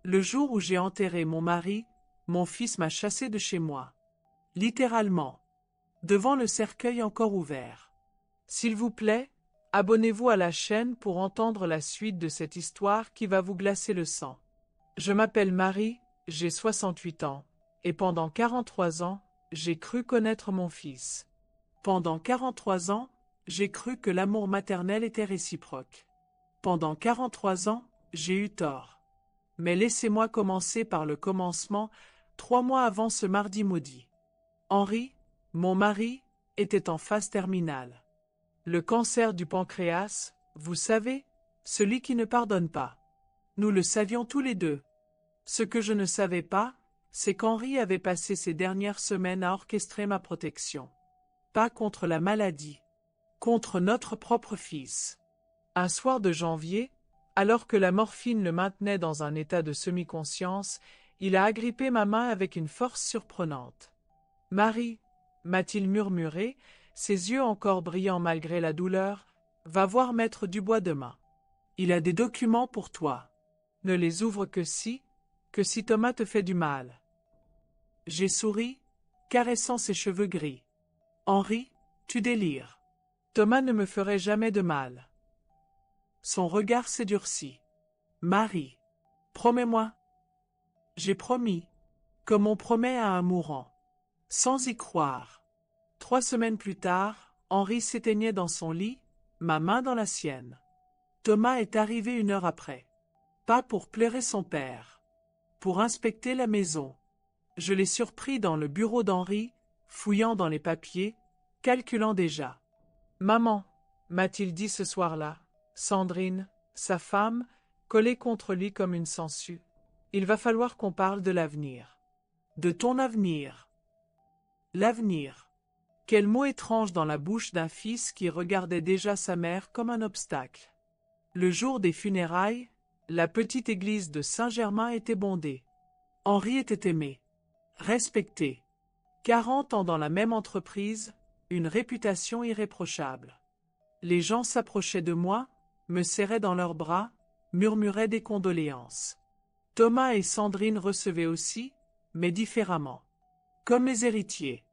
Le jour où j'ai enterré mon mari, mon fils m'a chassé de chez moi. Littéralement. Devant le cercueil encore ouvert. S'il vous plaît, abonnez-vous à la chaîne pour entendre la suite de cette histoire qui va vous glacer le sang. Je m'appelle Marie, j'ai 68 ans, et pendant 43 ans, j'ai cru connaître mon fils. Pendant 43 ans, j'ai cru que l'amour maternel était réciproque. Pendant 43 ans, j'ai eu tort. Mais laissez-moi commencer par le commencement, 3 mois avant ce mardi maudit. Henri, mon mari, était en phase terminale. Le cancer du pancréas, vous savez, celui qui ne pardonne pas. Nous le savions tous les deux. Ce que je ne savais pas, c'est qu'Henri avait passé ces dernières semaines à orchestrer ma protection. Pas contre la maladie, contre notre propre fils. Un soir de janvier, alors que la morphine le maintenait dans un état de semi-conscience, il a agrippé ma main avec une force surprenante. « Marie » m'a-t-il murmuré, ses yeux encore brillants malgré la douleur, « va voir maître Dubois demain. Il a des documents pour toi. Ne les ouvre que si Thomas te fait du mal. » J'ai souri, caressant ses cheveux gris. « Henri, tu délires. Thomas ne me ferait jamais de mal. » Son regard s'est durci. « Marie, promets-moi. » J'ai promis, comme on promet à un mourant. Sans y croire. 3 semaines plus tard, Henri s'éteignait dans son lit, ma main dans la sienne. Thomas est arrivé 1 heure après. Pas pour plairer son père. Pour inspecter la maison. Je l'ai surpris dans le bureau d'Henri, fouillant dans les papiers, calculant déjà. « Maman, m'a-t-il dit ce soir-là, Sandrine, sa femme, collée contre lui comme une sangsue. Il va falloir qu'on parle de l'avenir. De ton avenir. » L'avenir. Quel mot étrange dans la bouche d'un fils qui regardait déjà sa mère comme un obstacle. Le jour des funérailles, la petite église de Saint-Germain était bondée. Henri était aimé, respecté. 40 ans dans la même entreprise, une réputation irréprochable. Les gens s'approchaient de moi, me serraient dans leurs bras, murmuraient des condoléances. Thomas et Sandrine recevaient aussi, mais différemment. Comme les héritiers.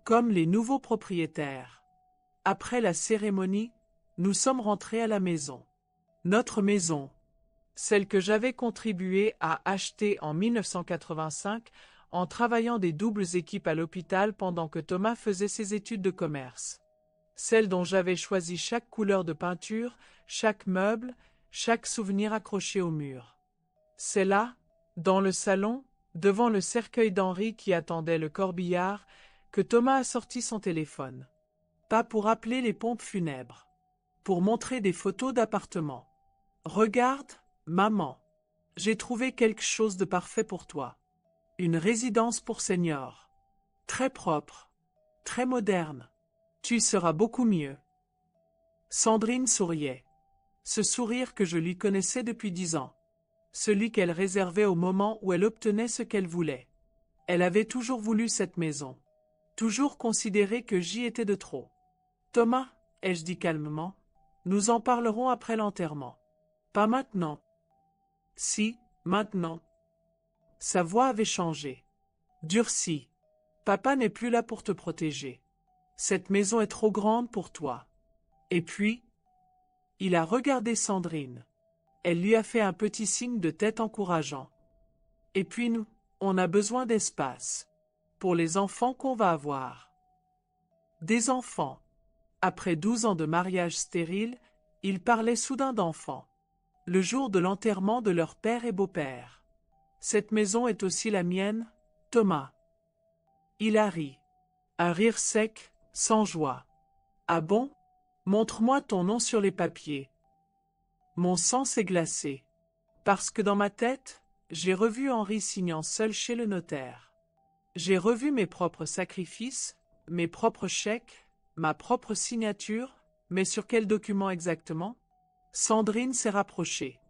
Comme les nouveaux propriétaires. Après la cérémonie, nous sommes rentrés à la maison. Notre maison. Celle que j'avais contribué à acheter en 1985 en travaillant des doubles équipes à l'hôpital pendant que Thomas faisait ses études de commerce. Celle dont j'avais choisi chaque couleur de peinture, chaque meuble, chaque souvenir accroché au mur. C'est là, dans le salon, devant le cercueil d'Henri qui attendait le corbillard, que Thomas a sorti son téléphone. Pas pour appeler les pompes funèbres. Pour montrer des photos d'appartements. Regarde, maman. J'ai trouvé quelque chose de parfait pour toi. Une résidence pour seniors. Très propre. Très moderne. Tu y seras beaucoup mieux. Sandrine souriait. Ce sourire que je lui connaissais depuis 10 ans. Celui qu'elle réservait au moment où elle obtenait ce qu'elle voulait. Elle avait toujours voulu cette maison. Toujours considéré que j'y étais de trop. Thomas, ai-je dit calmement, nous en parlerons après l'enterrement. Pas maintenant. Si, maintenant. Sa voix avait changé. Durci. Papa n'est plus là pour te protéger. Cette maison est trop grande pour toi. Et puis, il a regardé Sandrine. Elle lui a fait un petit signe de tête encourageant. Et puis nous, on a besoin d'espace. Pour les enfants qu'on va avoir. Des enfants. Après 12 ans de mariage stérile, ils parlaient soudain d'enfants. Le jour de l'enterrement de leur père et beau-père. Cette maison est aussi la mienne, Thomas. Il a ri. Un rire sec, sans joie. Ah bon? Montre-moi ton nom sur les papiers. Mon sang s'est glacé. Parce que dans ma tête, j'ai revu Henri signant seul chez le notaire. J'ai revu mes propres sacrifices, mes propres chèques, ma propre signature, mais sur quel document exactement? Sandrine s'est rapprochée.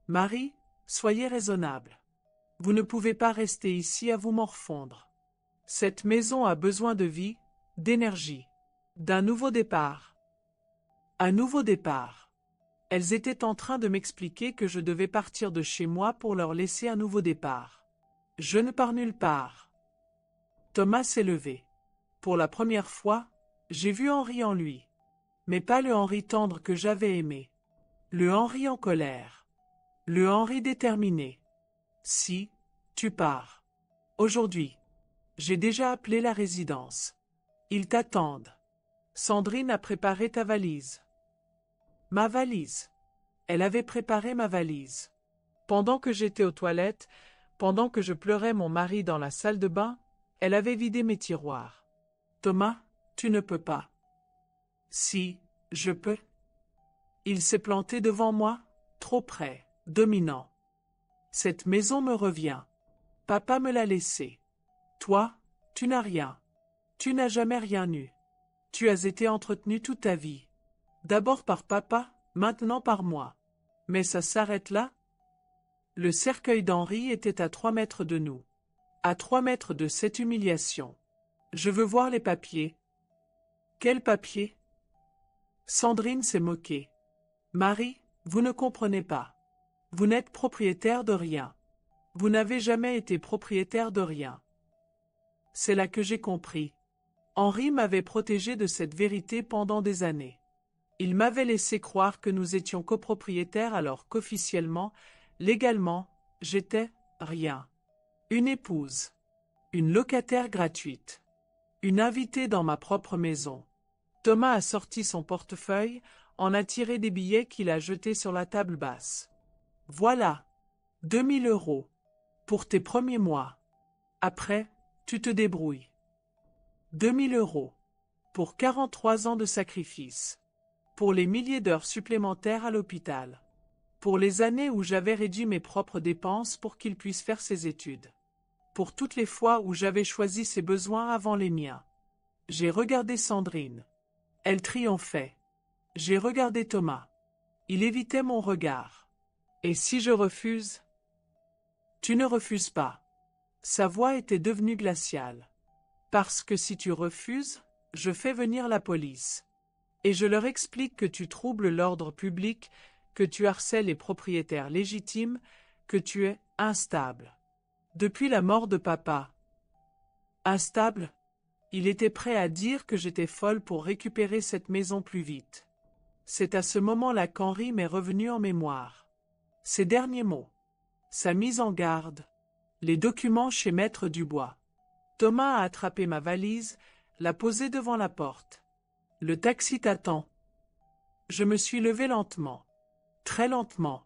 Marie, soyez raisonnable. Vous ne pouvez pas rester ici à vous morfondre. Cette maison a besoin de vie, d'énergie, d'un nouveau départ. Un nouveau départ. Elles étaient en train de m'expliquer que je devais partir de chez moi pour leur laisser un nouveau départ. Je ne pars nulle part. Thomas s'est levé. Pour la première fois, j'ai vu Henri en lui. Mais pas le Henri tendre que j'avais aimé. Le Henri en colère. Le Henri déterminé. Si, tu pars. Aujourd'hui. J'ai déjà appelé la résidence. Ils t'attendent. Sandrine a préparé ta valise. Ma valise. Elle avait préparé ma valise. Pendant que j'étais aux toilettes, pendant que je pleurais mon mari dans la salle de bain, elle avait vidé mes tiroirs. Thomas, tu ne peux pas. Si, je peux. Il s'est planté devant moi, trop près, dominant. Cette maison me revient. Papa me l'a laissée. Toi, tu n'as rien. Tu n'as jamais rien eu. Tu as été entretenu toute ta vie. D'abord par papa, maintenant par moi. Mais ça s'arrête là? Le cercueil d'Henri était à 3 mètres de nous. À 3 mètres de cette humiliation. Je veux voir les papiers. Quels papiers? Sandrine s'est moquée. Marie, vous ne comprenez pas. Vous n'êtes propriétaire de rien. Vous n'avez jamais été propriétaire de rien. C'est là que j'ai compris. Henri m'avait protégé de cette vérité pendant des années. Il m'avait laissé croire que nous étions copropriétaires alors qu'officiellement, légalement, j'étais rien. Une épouse. Une locataire gratuite. Une invitée dans ma propre maison. Thomas a sorti son portefeuille, en a tiré des billets qu'il a jetés sur la table basse. Voilà. 2000 €. Pour tes premiers mois. Après, tu te débrouilles. 2000 €. Pour 43 ans de sacrifice. Pour les milliers d'heures supplémentaires à l'hôpital. Pour les années où j'avais réduit mes propres dépenses pour qu'il puisse faire ses études. Pour toutes les fois où j'avais choisi ses besoins avant les miens. J'ai regardé Sandrine. Elle triomphait. J'ai regardé Thomas. Il évitait mon regard. Et si je refuse? Tu ne refuses pas. Sa voix était devenue glaciale. Parce que si tu refuses, je fais venir la police. Et je leur explique que tu troubles l'ordre public, que tu harcèles les propriétaires légitimes, que tu es instable. Depuis la mort de papa. Instable? Il était prêt à dire que j'étais folle pour récupérer cette maison plus vite. C'est à ce moment-là qu'Henri m'est revenu en mémoire. Ses derniers mots. Sa mise en garde. Les documents chez Maître Dubois. Thomas a attrapé ma valise, l'a posée devant la porte. Le taxi t'attend. Je me suis levé lentement. Très lentement.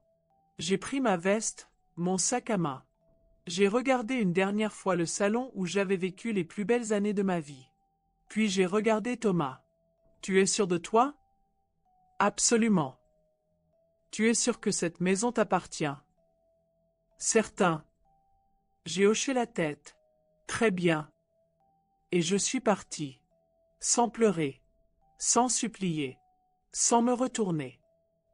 J'ai pris ma veste, mon sac à main. J'ai regardé une dernière fois le salon où j'avais vécu les plus belles années de ma vie. Puis j'ai regardé Thomas. Tu es sûr de toi? Absolument. Tu es sûr que cette maison t'appartient? Certain. J'ai hoché la tête. Très bien. Et je suis parti. Sans pleurer. Sans supplier. Sans me retourner.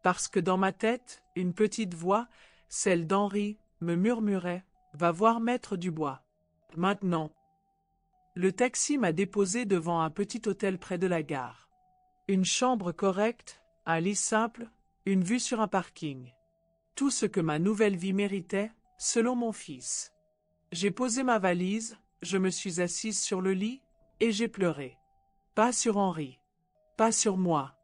Parce que dans ma tête, une petite voix, celle d'Henri, me murmurait: va voir Maître Dubois. Maintenant. Le taxi m'a déposé devant un petit hôtel près de la gare. Une chambre correcte, un lit simple, une vue sur un parking. Tout ce que ma nouvelle vie méritait, selon mon fils. J'ai posé ma valise, je me suis assise sur le lit, et j'ai pleuré. Pas sur Henri. Pas sur moi.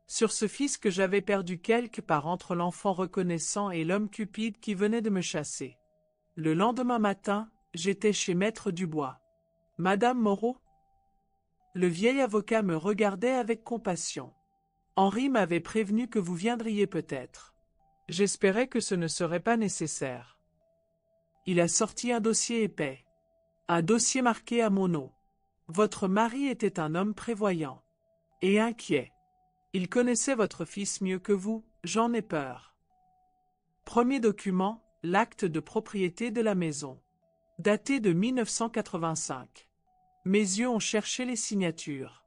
Sur ce fils que j'avais perdu quelque part entre l'enfant reconnaissant et l'homme cupide qui venait de me chasser. Le lendemain matin, j'étais chez Maître Dubois. Madame Moreau? Le vieil avocat me regardait avec compassion. Henri m'avait prévenu que vous viendriez peut-être. J'espérais que ce ne serait pas nécessaire. Il a sorti un dossier épais. Un dossier marqué à mon nom. Votre mari était un homme prévoyant. Et inquiet. Il connaissait votre fils mieux que vous, j'en ai peur. Premier document, l'acte de propriété de la maison. Daté de 1985. Mes yeux ont cherché les signatures.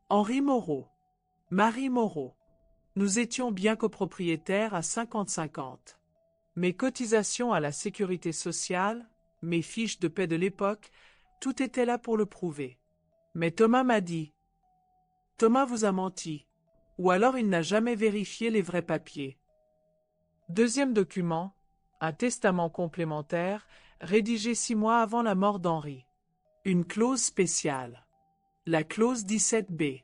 Henri Moreau. Marie Moreau. Nous étions bien copropriétaires à 50-50. Mes cotisations à la sécurité sociale, mes fiches de paie de l'époque, tout était là pour le prouver. Mais Thomas m'a dit. Thomas vous a menti. Ou alors il n'a jamais vérifié les vrais papiers. Deuxième document, un testament complémentaire, rédigé 6 mois avant la mort d'Henri. Une clause spéciale. La clause 17b.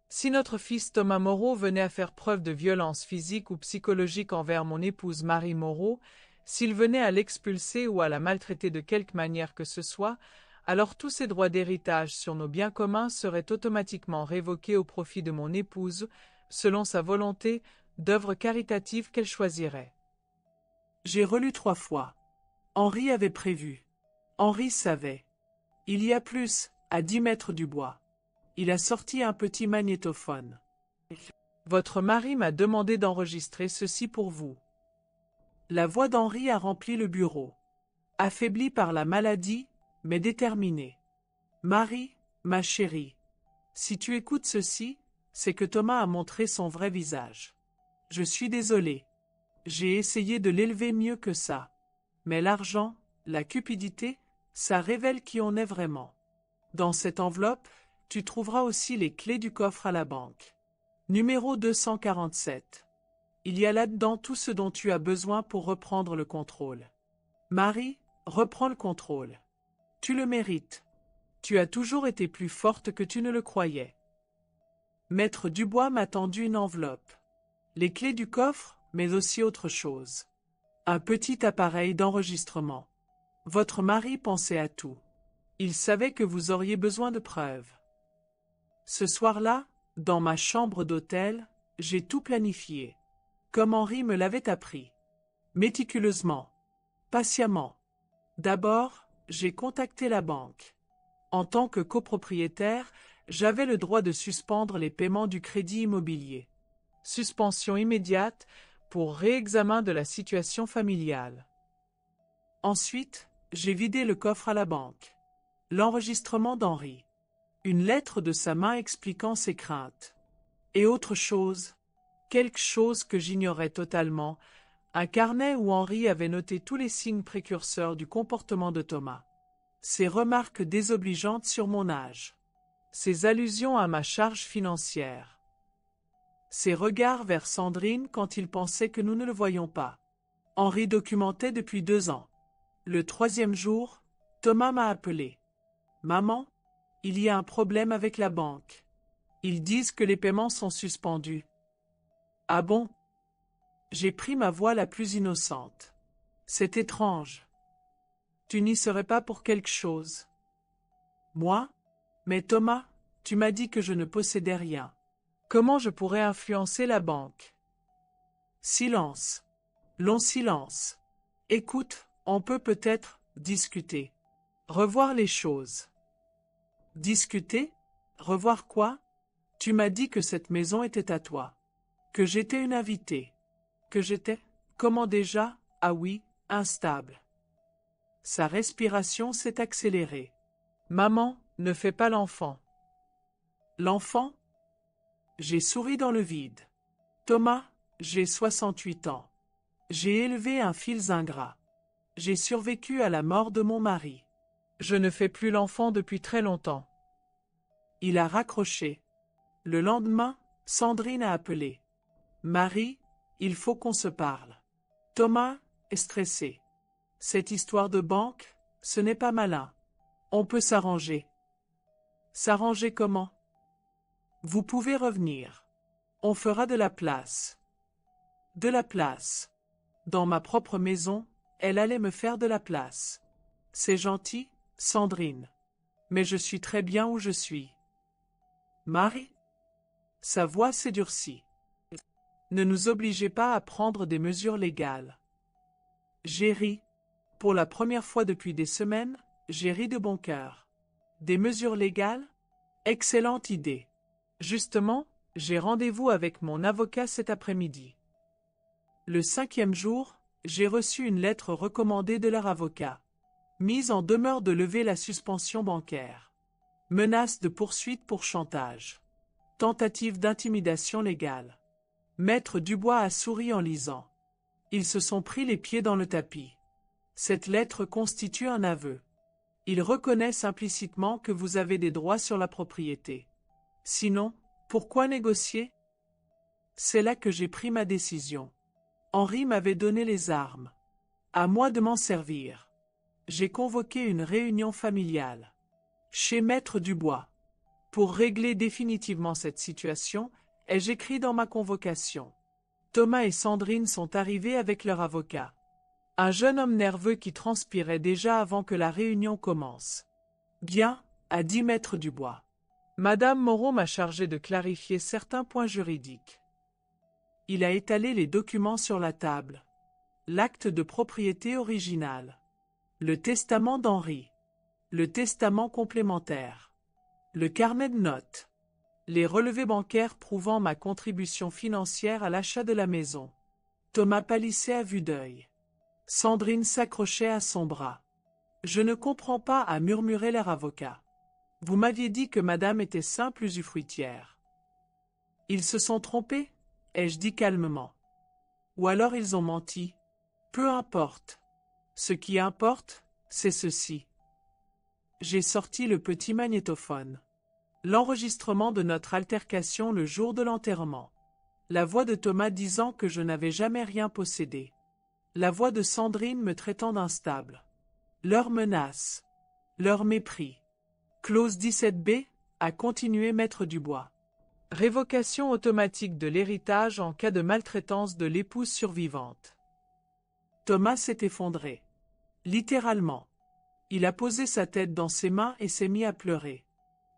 Si notre fils Thomas Moreau venait à faire preuve de violence physique ou psychologique envers mon épouse Marie Moreau, s'il venait à l'expulser ou à la maltraiter de quelque manière que ce soit, alors tous ses droits d'héritage sur nos biens communs seraient automatiquement révoqués au profit de mon épouse, selon sa volonté, d'œuvres caritatives qu'elle choisirait. J'ai relu 3 fois. Henri avait prévu. Henri savait. Il y a plus, à 10 mètres du bois. Il a sorti un petit magnétophone. Votre mari m'a demandé d'enregistrer ceci pour vous. La voix d'Henri a rempli le bureau. Affaibli par la maladie, mais déterminé. Marie, ma chérie, si tu écoutes ceci, c'est que Thomas a montré son vrai visage. Je suis désolé. J'ai essayé de l'élever mieux que ça. Mais l'argent, la cupidité, ça révèle qui on est vraiment. Dans cette enveloppe, tu trouveras aussi les clés du coffre à la banque. Numéro 247. Il y a là-dedans tout ce dont tu as besoin pour reprendre le contrôle. Marie, reprends le contrôle. Tu le mérites. Tu as toujours été plus forte que tu ne le croyais. Maître Dubois m'a tendu une enveloppe. Les clés du coffre, mais aussi autre chose. Un petit appareil d'enregistrement. Votre mari pensait à tout. Il savait que vous auriez besoin de preuves. Ce soir-là, dans ma chambre d'hôtel, j'ai tout planifié, comme Henri me l'avait appris. Méticuleusement, patiemment. D'abord, j'ai contacté la banque. En tant que copropriétaire, j'avais le droit de suspendre les paiements du crédit immobilier. Suspension immédiate pour réexamen de la situation familiale. Ensuite, j'ai vidé le coffre à la banque. L'enregistrement d'Henri. Une lettre de sa main expliquant ses craintes. Et autre chose, quelque chose que j'ignorais totalement, un carnet où Henri avait noté tous les signes précurseurs du comportement de Thomas. Ses remarques désobligeantes sur mon âge. Ses allusions à ma charge financière. Ses regards vers Sandrine quand il pensait que nous ne le voyions pas. Henri documentait depuis 2 ans. Le 3e jour, Thomas m'a appelé. « Maman, il y a un problème avec la banque. Ils disent que les paiements sont suspendus. » « Ah bon ?» J'ai pris ma voix la plus innocente. « C'est étrange. Tu n'y serais pas pour quelque chose. » « Moi ? Mais Thomas, tu m'as dit que je ne possédais rien. Comment je pourrais influencer la banque ? » Silence. Long silence. « Écoute, on peut peut-être discuter. Revoir les choses. » Discuter ? Revoir quoi ? Tu m'as dit que cette maison était à toi. Que j'étais une invitée. Que j'étais, comment déjà, ah oui, instable. Sa respiration s'est accélérée. Maman, ne fais pas l'enfant. L'enfant ? J'ai souri dans le vide. Thomas, j'ai 68 ans. J'ai élevé un fils ingrat. J'ai survécu à la mort de mon mari. Je ne fais plus l'enfant depuis très longtemps. Il a raccroché. Le lendemain, Sandrine a appelé. Marie, il faut qu'on se parle. Thomas est stressé. Cette histoire de banque, ce n'est pas malin. On peut s'arranger. S'arranger comment ? Vous pouvez revenir. On fera de la place. De la place. Dans ma propre maison, elle allait me faire de la place. C'est gentil, Sandrine. Mais je suis très bien où je suis. Marie ? Sa voix s'est durcie. Ne nous obligez pas à prendre des mesures légales. J'ai ri. Pour la première fois depuis des semaines, j'ai ri de bon cœur. Des mesures légales ? Excellente idée. Justement, j'ai rendez-vous avec mon avocat cet après-midi. Le 5e jour, j'ai reçu une lettre recommandée de leur avocat. Mise en demeure de lever la suspension bancaire. Menace de poursuite pour chantage. Tentative d'intimidation légale. Maître Dubois a souri en lisant. Ils se sont pris les pieds dans le tapis. Cette lettre constitue un aveu. Ils reconnaissent implicitement que vous avez des droits sur la propriété. Sinon, pourquoi négocier ? C'est là que j'ai pris ma décision. Henri m'avait donné les armes. À moi de m'en servir. J'ai convoqué une réunion familiale. Chez Maître Dubois. Pour régler définitivement cette situation, ai-je écrit dans ma convocation. Thomas et Sandrine sont arrivés avec leur avocat. Un jeune homme nerveux qui transpirait déjà avant que la réunion commence. Bien, a dit Maître Dubois. Madame Moreau m'a chargé de clarifier certains points juridiques. Il a étalé les documents sur la table. L'acte de propriété original. Le testament d'Henri. Le testament complémentaire. Le carnet de notes. Les relevés bancaires prouvant ma contribution financière à l'achat de la maison. Thomas pâlissait à vue d'œil. Sandrine s'accrochait à son bras. Je ne comprends pas, a murmuré leur avocat. Vous m'aviez dit que madame était simple usufruitière. Ils se sont trompés, ai-je dit calmement. Ou alors ils ont menti. Peu importe. Ce qui importe, c'est ceci. J'ai sorti le petit magnétophone. L'enregistrement de notre altercation le jour de l'enterrement. La voix de Thomas disant que je n'avais jamais rien possédé. La voix de Sandrine me traitant d'instable. Leurs menaces. Leur mépris. Clause 17b, a continué Maître Dubois. Révocation automatique de l'héritage en cas de maltraitance de l'épouse survivante. Thomas s'est effondré. Littéralement. Il a posé sa tête dans ses mains et s'est mis à pleurer.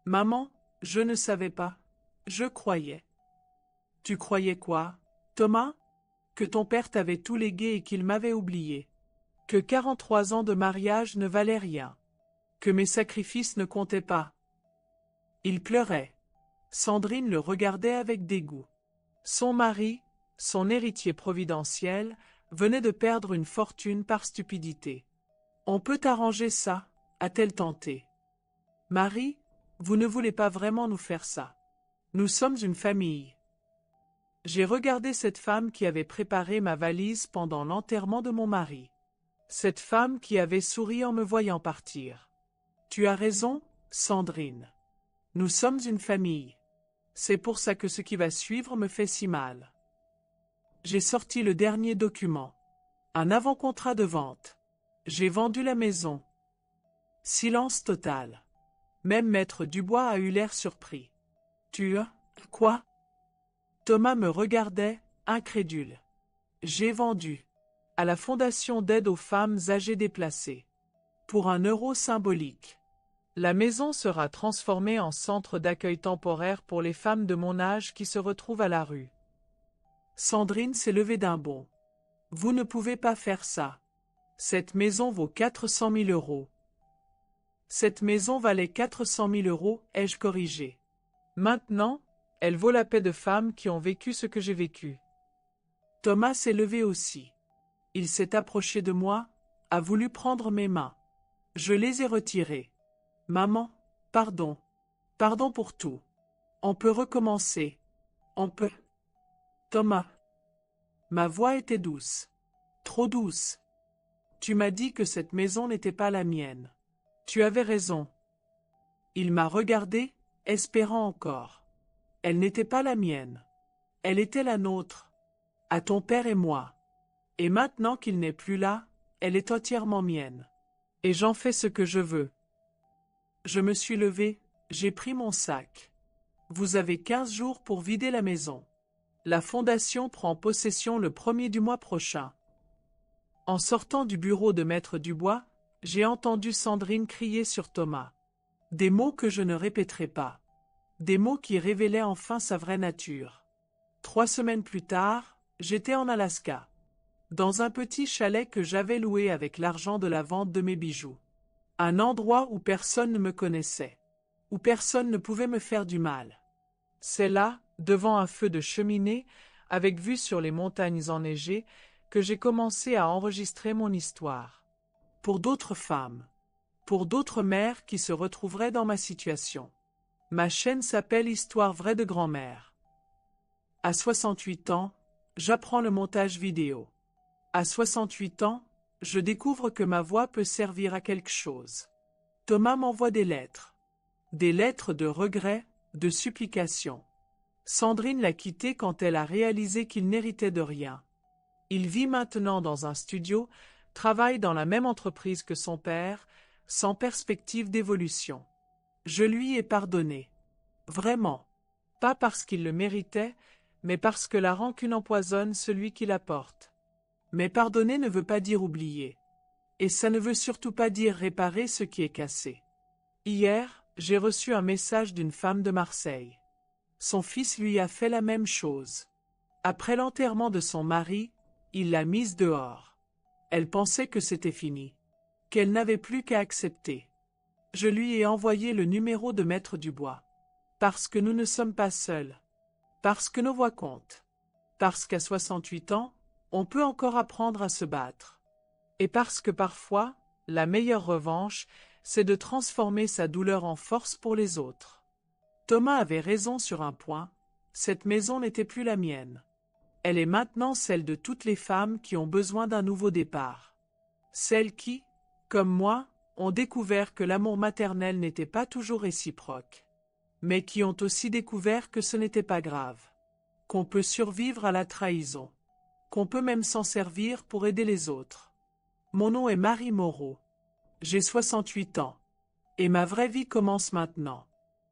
Maman, je ne savais pas. Je croyais. Tu croyais quoi, Thomas? Que ton père t'avait tout légué et qu'il m'avait oublié. Que 43 ans de mariage ne valaient rien. Que mes sacrifices ne comptaient pas. Il pleurait. Sandrine le regardait avec dégoût. Son mari, son héritier providentiel, venait de perdre une fortune par stupidité. On peut arranger ça, a-t-elle tenté. Marie, vous ne voulez pas vraiment nous faire ça. Nous sommes une famille. J'ai regardé cette femme qui avait préparé ma valise pendant l'enterrement de mon mari. Cette femme qui avait souri en me voyant partir. Tu as raison, Sandrine. Nous sommes une famille. C'est pour ça que ce qui va suivre me fait si mal. J'ai sorti le dernier document. Un avant-contrat de vente. J'ai vendu la maison. Silence total. Même Maître Dubois a eu l'air surpris. Tu as quoi? Thomas me regardait, incrédule. J'ai vendu. À la Fondation d'aide aux femmes âgées déplacées. Pour €1 symbolique. La maison sera transformée en centre d'accueil temporaire pour les femmes de mon âge qui se retrouvent à la rue. Sandrine s'est levée d'un bond. Vous ne pouvez pas faire ça. Cette maison vaut 400 000 €. Cette maison valait 400 000 €, ai-je corrigé. Maintenant, elle vaut la paix de femmes qui ont vécu ce que j'ai vécu. Thomas s'est levé aussi. Il s'est approché de moi, a voulu prendre mes mains. Je les ai retirées. Maman, pardon. Pardon pour tout. On peut recommencer. On peut. Thomas. Ma voix était douce. Trop douce. Tu m'as dit que cette maison n'était pas la mienne. Tu avais raison. Il m'a regardé, espérant encore. Elle n'était pas la mienne. Elle était la nôtre. À ton père et moi. Et maintenant qu'il n'est plus là, elle est entièrement mienne. Et j'en fais ce que je veux. Je me suis levé, j'ai pris mon sac. Vous avez 15 jours pour vider la maison. La fondation prend possession le 1er du mois prochain. En sortant du bureau de Maître Dubois, j'ai entendu Sandrine crier sur Thomas. Des mots que je ne répéterai pas. Des mots qui révélaient enfin sa vraie nature. 3 semaines plus tard, j'étais en Alaska. Dans un petit chalet que j'avais loué avec l'argent de la vente de mes bijoux. Un endroit où personne ne me connaissait. Où personne ne pouvait me faire du mal. C'est là, devant un feu de cheminée, avec vue sur les montagnes enneigées, que j'ai commencé à enregistrer mon histoire. Pour d'autres femmes. Pour d'autres mères qui se retrouveraient dans ma situation. Ma chaîne s'appelle Histoire vraie de grand-mère. À 68 ans, j'apprends le montage vidéo. À 68 ans, je découvre que ma voix peut servir à quelque chose. Thomas m'envoie des lettres. Des lettres de regret, de supplication. Sandrine l'a quitté quand elle a réalisé qu'il n'héritait de rien. Il vit maintenant dans un studio, travaille dans la même entreprise que son père, sans perspective d'évolution. Je lui ai pardonné. Vraiment. Pas parce qu'il le méritait, mais parce que la rancune empoisonne celui qui la porte. Mais pardonner ne veut pas dire oublier. Et ça ne veut surtout pas dire réparer ce qui est cassé. Hier, j'ai reçu un message d'une femme de Marseille. Son fils lui a fait la même chose. Après l'enterrement de son mari, il l'a mise dehors. Elle pensait que c'était fini, qu'elle n'avait plus qu'à accepter. Je lui ai envoyé le numéro de Maître Dubois. Parce que nous ne sommes pas seuls. Parce que nos voix comptent. Parce qu'à 68 ans, on peut encore apprendre à se battre. Et parce que parfois, la meilleure revanche, c'est de transformer sa douleur en force pour les autres. Thomas avait raison sur un point, cette maison n'était plus la mienne. Elle est maintenant celle de toutes les femmes qui ont besoin d'un nouveau départ. Celles qui, comme moi, ont découvert que l'amour maternel n'était pas toujours réciproque. Mais qui ont aussi découvert que ce n'était pas grave. Qu'on peut survivre à la trahison. Qu'on peut même s'en servir pour aider les autres. Mon nom est Marie Moreau. J'ai 68 ans. Et ma vraie vie commence maintenant.